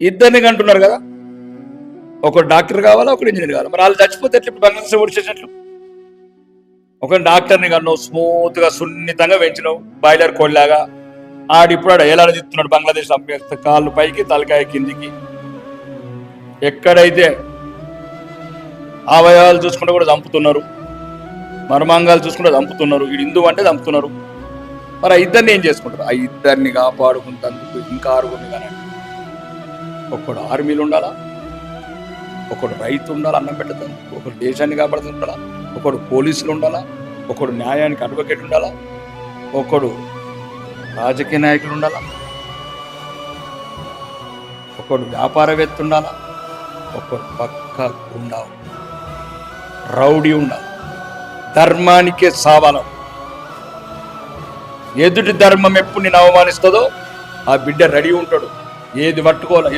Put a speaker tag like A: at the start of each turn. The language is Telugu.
A: ఇద్దరిని అంటున్నారు కదా, ఒక డాక్టర్ కావాలా, ఒక ఇంజనీర్ కావాలా. మరి వాళ్ళు చచ్చిపోతే ఎట్లా? ఇప్పుడు బంగ్లాదేశ్ ఓడిచేటట్లు. ఒక డాక్టర్ని కన్నావు, స్మూత్ గా సున్నితంగా పెంచినావు, బాయిలర్ కోళ్ళలాగా. ఇప్పుడు ఎలాడిస్తున్నాడు బంగ్లాదేశ్ అభ్యర్థి, కాళ్ళు పైకి తలకాయ కిందికి. ఎక్కడైతే అవయవాలు చూసుకుంటే కూడా చంపుతున్నారు, మర్మాంగాలు చూసుకుంటే చంపుతున్నారు, ఇది హిందూ అంటే చంపుతున్నారు. మరి ఆ ఇద్దరిని ఏం చేసుకుంటారు? ఆ ఇద్దరిని కాపాడుకుంటందుకు ఇంకా ఆరుగురిని కానండి. ఒకడు ఆర్మీలు ఉండాలా, ఒకడు రైతు ఉండాలా అన్నం పెట్టదు, ఒకడు దేశాన్ని కాపాడుతుండాలా, ఒకడు పోలీసులు ఉండాలా, ఒకడు న్యాయానికి అడ్వకేట్ ఉండాలా, ఒకడు రాజకీయ నాయకులు ఉండాలా, ఒకడు వ్యాపారవేత్త ఉండాలా, ఒకడు పక్క ఉండాలి, రౌడీ ఉండాలి, ధర్మానికే సావాలం. ఎదుటి ధర్మం ఎప్పుడు నేను అవమానిస్తుందో ఆ బిడ్డ రెడీ ఉంటాడు, ఏది పట్టుకోవాలో.